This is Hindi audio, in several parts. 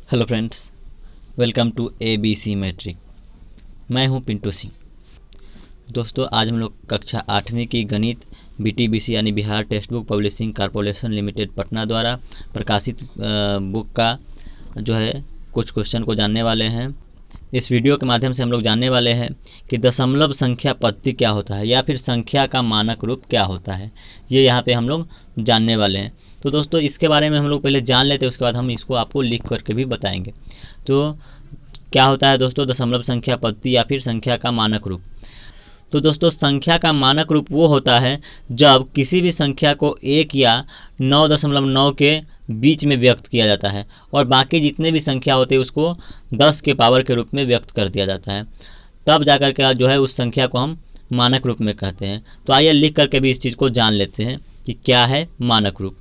Hello friends, welcome to ABC matric. मैं हूं पिंटू सिंह। दोस्तों, आज हम लोग कक्षा 8वीं की गणित BTBC यानी Bihar text book publishing corporation limited Patna द्वारा प्रकाशित बुक का जो है कुछ क्वेश्चन को जानने वाले हैं। इस वीडियो के माध्यम से हम लोग जानने वाले हैं कि दशमलव संख्या पद्धति क्या होता है या फिर संख्या का मानक रूप क्या होता है। ये यहाँ पे हम लोग जानने वाले हैं। तो दोस्तों, इसके बारे में हम लोग पहले जान लेते हैं, उसके बाद हम इसको आपको लिख करके भी बताएंगे। तो क्या होता है दोस्तों दशमलव संख्या पद्धति या फिर संख्या का मानक रूप। तो दोस्तों, संख्या का मानक रूप वो होता है जब किसी भी संख्या को 1 या 9.9 के बीच में व्यक्त किया जाता है और बाकी जितने भी संख्या होते हैं उसको 10 के पावर के रूप में व्यक्त कर दिया जाता है, तब जाकर के जो है उस संख्या को हम मानक रूप में कहते हैं। तो आइए लिख करके भी इस चीज़ को जान लेते हैं कि क्या है मानक रूप।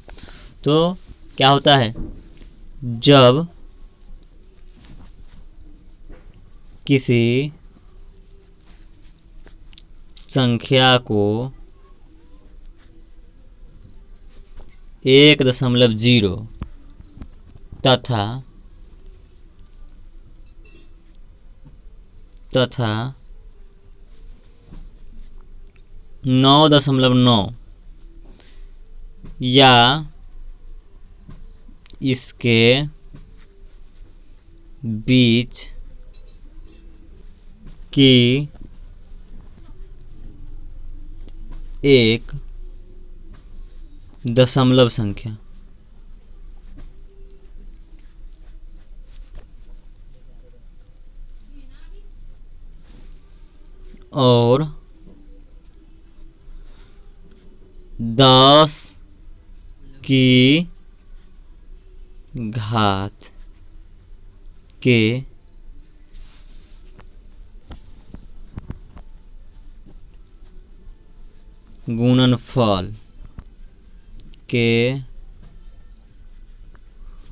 तो क्या होता है, जब किसी संख्या को 1.0 तथा 9.9 या इसके बीच की एक दशमलव संख्या और 10 की घात के गुणनफल के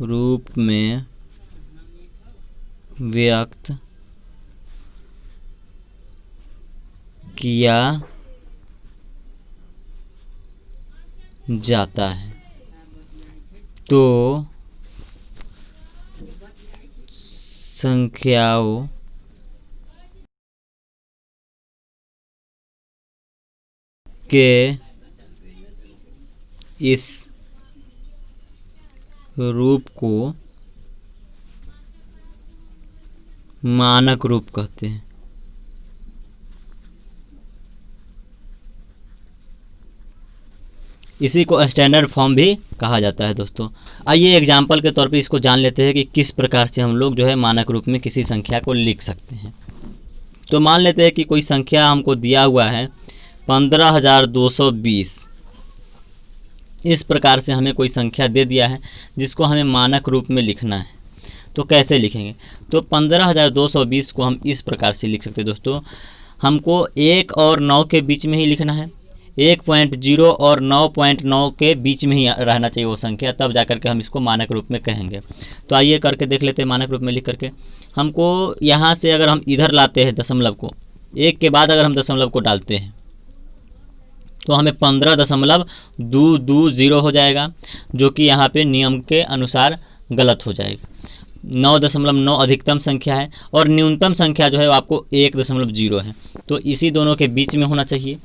रूप में व्यक्त किया जाता है। तो संख्याओं के इस रूप को मानक रूप कहते हैं। इसी को स्टैंडर्ड फॉर्म भी कहा जाता है। दोस्तों, आइए एग्जाम्पल के तौर पे इसको जान लेते हैं कि किस प्रकार से हम लोग जो है मानक रूप में किसी संख्या को लिख सकते हैं। तो मान लेते हैं कि कोई संख्या हमको दिया हुआ है 15,220। इस प्रकार से हमें कोई संख्या दे दिया है जिसको हमें मानक रूप में लिखना है। तो कैसे लिखेंगे? तो 15,220 को हम इस प्रकार से लिख सकते हैं। दोस्तों, हमको 1 और 9 के बीच में ही लिखना है। 1.0 और 9.9 के बीच में ही रहना चाहिए वो संख्या, तब जाकर के हम इसको मानक रूप में कहेंगे। तो आइए करके देख लेते हैं मानक रूप में लिख करके। हमको यहाँ से अगर हम इधर लाते हैं दशमलव को, 1 के बाद अगर हम दशमलव को डालते हैं तो हमें 15.220 हो जाएगा, जो कि यहाँ पे नियम के अनुसार गलत हो जाएगा। 9.9 अधिकतम संख्या है और न्यूनतम संख्या जो है वो आपको 1.0 है, तो इसी दोनों के बीच में होना चाहिए।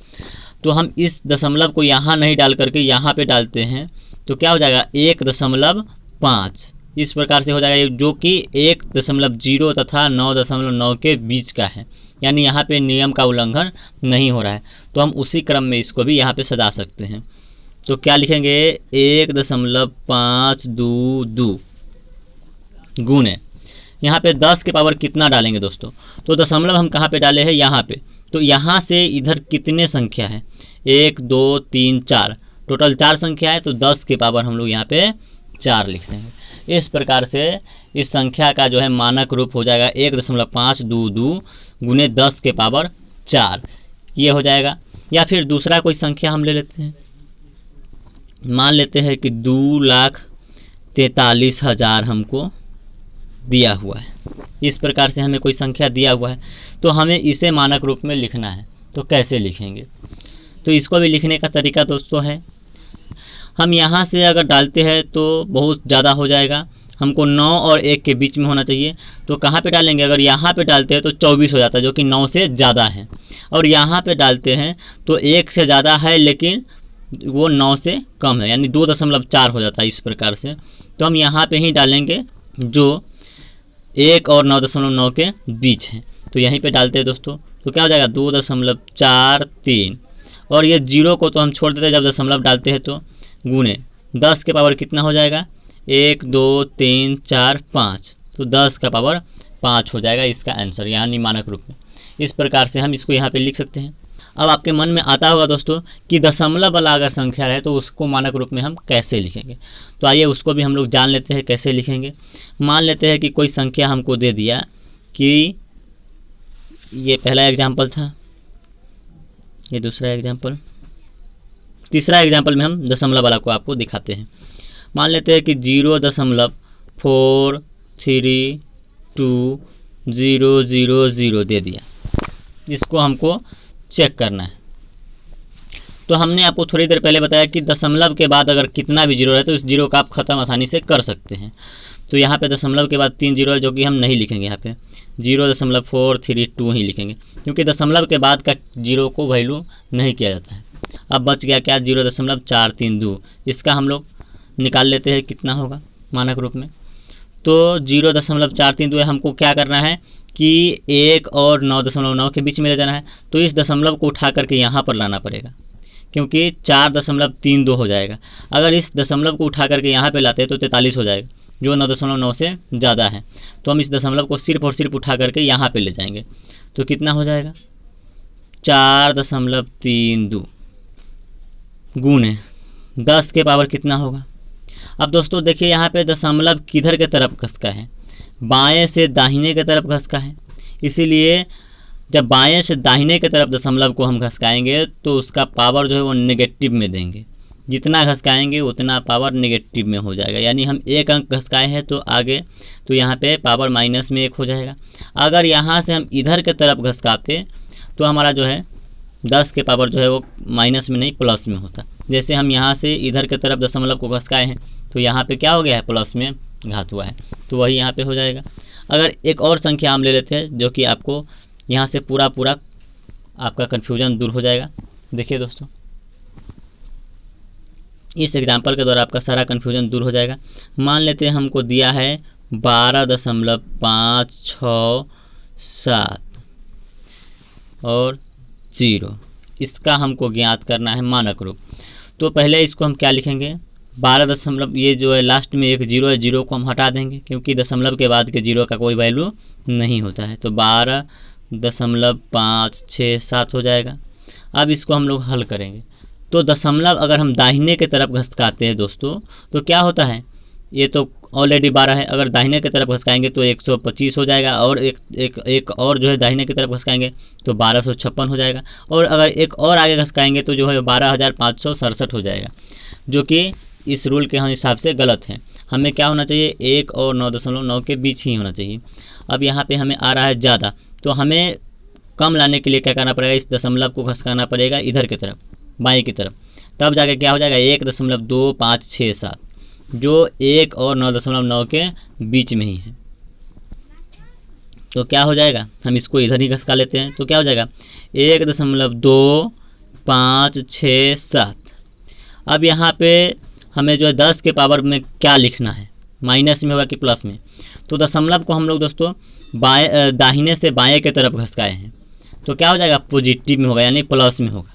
तो हम इस दशमलव को यहाँ नहीं डाल करके यहाँ पे डालते हैं, तो क्या हो जाएगा 1.5 इस प्रकार से हो जाएगा, जो कि 1.0 तथा 9.9 के बीच का है, यानी यहाँ पे नियम का उल्लंघन नहीं हो रहा है। तो हम उसी क्रम में इसको भी यहाँ पे सजा सकते हैं। तो क्या लिखेंगे 1.522 गुणे यहाँ पे 10 के पावर कितना डालेंगे दोस्तों? तो दशमलव हम कहाँ पे डाले हैं? यहाँ पे। तो यहाँ से इधर कितने संख्या है? 1 2 3 4, टोटल 4 संख्या है, तो 10 के पावर हम लोग यहाँ पे 4 लिख देंगे। इस प्रकार से इस संख्या का जो है मानक रूप हो जाएगा 1.522 गुने 10 के पावर 4, ये हो जाएगा। या फिर दूसरा कोई संख्या हम ले लेते हैं, मान लेते हैं कि 2,43,000 हमको दिया हुआ है। इस प्रकार से हमें कोई संख्या दिया हुआ है, तो हमें इसे मानक रूप में लिखना है। तो कैसे लिखेंगे? तो इसको भी लिखने का तरीका दोस्तों है, हम यहाँ से अगर डालते हैं तो बहुत ज़्यादा हो जाएगा, हमको 9 और 1 के बीच में होना चाहिए। तो कहाँ पे डालेंगे, अगर यहाँ पे डालते हैं तो 24 हो जाता है, जो कि 9 से ज़्यादा है। और यहाँ पे डालते हैं तो 1 से ज़्यादा है लेकिन वो 9 से कम है, यानी 2.4 हो जाता है इस प्रकार से। तो हम यहाँ पे ही डालेंगे जो 1 और 9.9 के बीच है, तो यहीं पे डालते हैं दोस्तों। तो क्या हो जाएगा 2.43, और ये 0 को तो हम छोड़ देते हैं जब दशमलव डालते हैं, तो गुने 10 के पावर कितना हो जाएगा 1 2 3 4 5, तो 10 का पावर 5 हो जाएगा इसका आंसर, यानी मानक रूप में। इस प्रकार से हम इसको यहाँ पे लिख सकते हैं। अब आपके मन में आता होगा दोस्तों कि दशमलव वाला अगर संख्या है तो उसको मानक रूप में हम कैसे लिखेंगे। तो आइए उसको भी हम लोग जान लेते हैं कैसे लिखेंगे। मान लेते हैं कि कोई संख्या हमको दे दिया कि ये पहला एग्जाम्पल था, ये दूसरा एग्जाम्पल, तीसरा एग्जाम्पल में हम दशमलव वाला को आपको दिखाते हैं। मान लेते हैं कि 0.432000 दे दिया, इसको हमको चेक करना है। तो हमने आपको थोड़ी देर पहले बताया कि दशमलव के बाद अगर कितना भी जीरो है तो इस जीरो का आप ख़त्म आसानी से कर सकते हैं। तो यहाँ पे दशमलव के बाद 3 जीरो है, जो कि हम नहीं लिखेंगे, यहाँ पे 0.432 ही लिखेंगे, क्योंकि दशमलव के बाद का जीरो को वैल्यू नहीं किया जाता है। अब बच गया क्या 0.432, इसका हम लोग निकाल लेते हैं कितना होगा मानक रूप में। तो 0.432 हमको क्या करना है कि 1 और 9.9 के बीच में ले जाना है। तो इस दशमलव को उठा करके यहाँ पर लाना पड़ेगा, क्योंकि 4.32 हो जाएगा। अगर इस दशमलव को उठा करके यहाँ पे लाते हैं तो 43 हो जाएगा, जो 9.9 से ज़्यादा है। तो हम इस दशमलव को सिर्फ और सिर्फ उठा करके यहाँ पे ले जाएंगे, तो कितना हो जाएगा 4.32 गुणे 10 के पावर कितना होगा। अब दोस्तों देखिए यहाँ पे दशमलव किधर के तरफ घसका है, बाएं से दाहिने के तरफ घसका है। इसीलिए जब बाएं से दाहिने के तरफ दशमलव को हम घसकाएंगे तो उसका पावर जो है वो नेगेटिव में देंगे। जितना घसकाएंगे उतना पावर नेगेटिव में हो जाएगा, यानी हम 1 अंक घसकाए हैं तो आगे तो यहाँ पे पावर माइनस में 1 हो जाएगा। अगर यहाँ से हम इधर के तरफ घसकाते तो हमारा जो है 10 के पावर जो है वो माइनस में नहीं प्लस में होता। जैसे हम यहाँ से इधर के तरफ दशमलव को घसकाए हैं तो यहाँ पे क्या हो गया है, प्लस में घात हुआ है, तो वही यहाँ पे हो जाएगा। अगर एक और संख्या हम ले लेते हैं जो कि आपको यहाँ से पूरा आपका कन्फ्यूजन दूर हो जाएगा। देखिए दोस्तों, इस एग्जाम्पल के द्वारा आपका सारा कन्फ्यूजन दूर हो जाएगा। मान लेते हैं हमको दिया है 12.567 और 0, इसका हमको ज्ञात करना है मानक रूप। तो पहले इसको हम क्या लिखेंगे, 12 दशमलव, ये जो है लास्ट में एक 0 है, 0 को हम हटा देंगे क्योंकि दशमलव के बाद के 0 का कोई वैल्यू नहीं होता है। तो 12.567 हो जाएगा। अब इसको हम लोग हल करेंगे तो दशमलव अगर हम दाहिने के तरफ घसकाते हैं दोस्तों तो क्या होता है, ये तो ऑलरेडी 12 है, अगर दाहिने की तरफ घसकाएंगे तो 125 हो जाएगा, और एक और जो है दाहिने की तरफ घसकाएंगे तो 1256 हो जाएगा, और अगर एक और आगे घसकाएंगे तो जो है 12,567 हो जाएगा, जो कि इस रूल के हिसाब से गलत है। हमें क्या होना चाहिए, 1 और 9.9 के बीच ही होना चाहिए। अब यहाँ पे हमें आ रहा है ज़्यादा, तो हमें कम लाने के लिए क्या करना पड़ेगा, इस दशमलव को घसकाना पड़ेगा इधर की तरफ, बाएं की तरफ, तब जाके क्या हो जाएगा 1.2567, जो 1 और 9.9 के बीच में ही है। तो क्या हो जाएगा, हम इसको इधर ही घसका लेते हैं, तो क्या हो जाएगा 1.2567। अब यहाँ पे हमें जो है 10 के पावर में क्या लिखना है, माइनस में होगा कि प्लस में। तो दशमलव को हम लोग दोस्तों दाहिने से बाएं की तरफ घसकाए हैं, तो क्या हो जाएगा पॉजिटिव में होगा, यानी प्लस में होगा।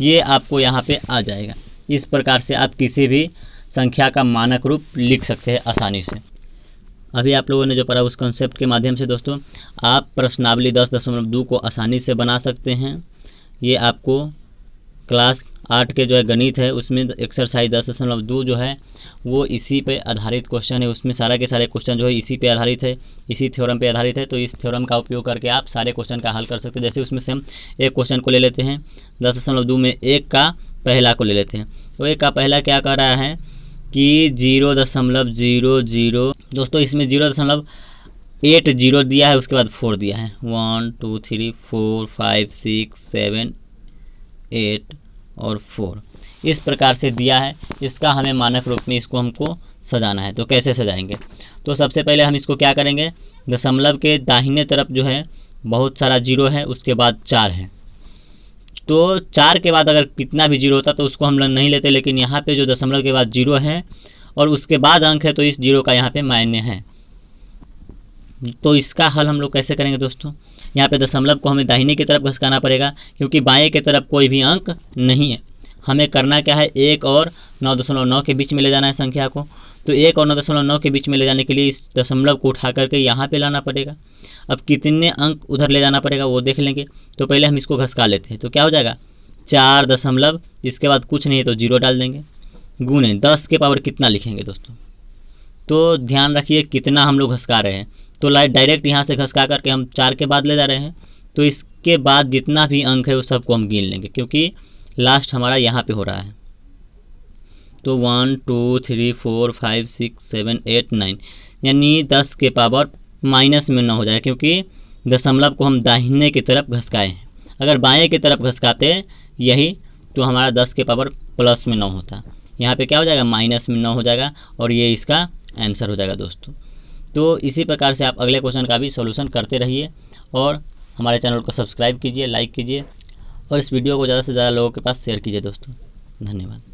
ये आपको यहाँ पे आ जाएगा। इस प्रकार से आप किसी भी संख्या का मानक रूप लिख सकते हैं आसानी से। अभी आप लोगों ने जो पढ़ा उस कॉन्सेप्ट के माध्यम से दोस्तों आप प्रश्नावली 10.2 को आसानी से बना सकते हैं। ये आपको क्लास 8 के जो है गणित है उसमें एक्सरसाइज 10.2 जो है वो इसी पे आधारित क्वेश्चन है। उसमें सारा के सारे क्वेश्चन जो है इसी पे आधारित है, इसी थ्योरम पे आधारित है। तो इस थ्योरम का उपयोग करके आप सारे क्वेश्चन का हल कर सकते हैं। जैसे उसमें से हम एक क्वेश्चन को ले लेते हैं 10.2 में, एक का पहला को ले लेते हैं। तो एक का पहला क्या कर रहा है कि 0.00, दोस्तों इसमें 0.80 दिया है, उसके बाद 4 दिया है, 1 2 3 4 5 6 7 8 और 4 इस प्रकार से दिया है। इसका हमें मानक रूप में इसको हमको सजाना है। तो कैसे सजाएंगे? तो सबसे पहले हम इसको क्या करेंगे, दशमलव के दाहिने तरफ जो है बहुत सारा जीरो है, उसके बाद 4 है। तो 4 के बाद अगर कितना भी जीरो होता तो उसको हम लोग नहीं लेते, लेकिन यहाँ पे जो दशमलव के बाद जीरो है और उसके बाद अंक है तो इस जीरो का यहाँ पे मायने है। तो इसका हल हम लोग कैसे करेंगे दोस्तों, यहाँ पे दशमलव को हमें दाहिने की तरफ घसकाना पड़ेगा, क्योंकि बाएं की तरफ कोई भी अंक नहीं है। हमें करना क्या है, 1 और 9.9 के बीच में ले जाना है संख्या को। तो 1 और 9.9 के बीच में ले जाने के लिए इस दशमलव को उठा करके यहाँ पे लाना पड़ेगा। अब कितने अंक उधर ले जाना पड़ेगा वो देख लेंगे। तो पहले हम इसको घसका लेते हैं। तो क्या हो जाएगा, 4 दशमलव, इसके बाद कुछ नहीं है तो जीरो डाल देंगे, गुणे 10 के पावर कितना लिखेंगे दोस्तों। तो ध्यान रखिए कितना हम लोग घसका रहे हैं। तो डायरेक्ट यहाँ से घसका करके हम 4 के बाद ले जा रहे हैं। तो इसके बाद जितना भी अंक है उस सबको हम गिन लेंगे, क्योंकि लास्ट हमारा यहाँ पे हो रहा है। तो 1 2 3 4 5 6 7 8 9, यानी 10 के पावर माइनस में 9 हो जाएगा, क्योंकि दशमलव को हम दाहिने की तरफ घसकाए हैं। अगर बाएं की तरफ घसकाते यही तो हमारा 10 के पावर प्लस में 9 होता। यहाँ पे क्या हो जाएगा, माइनस में 9 हो जाएगा, और ये इसका आंसर हो जाएगा दोस्तों। तो इसी प्रकार से आप अगले क्वेश्चन का भी सॉल्यूशन करते रहिए, और हमारे चैनल को सब्सक्राइब कीजिए, लाइक कीजिए, और इस वीडियो को ज़्यादा से ज़्यादा लोगों के पास शेयर कीजिए दोस्तों। धन्यवाद।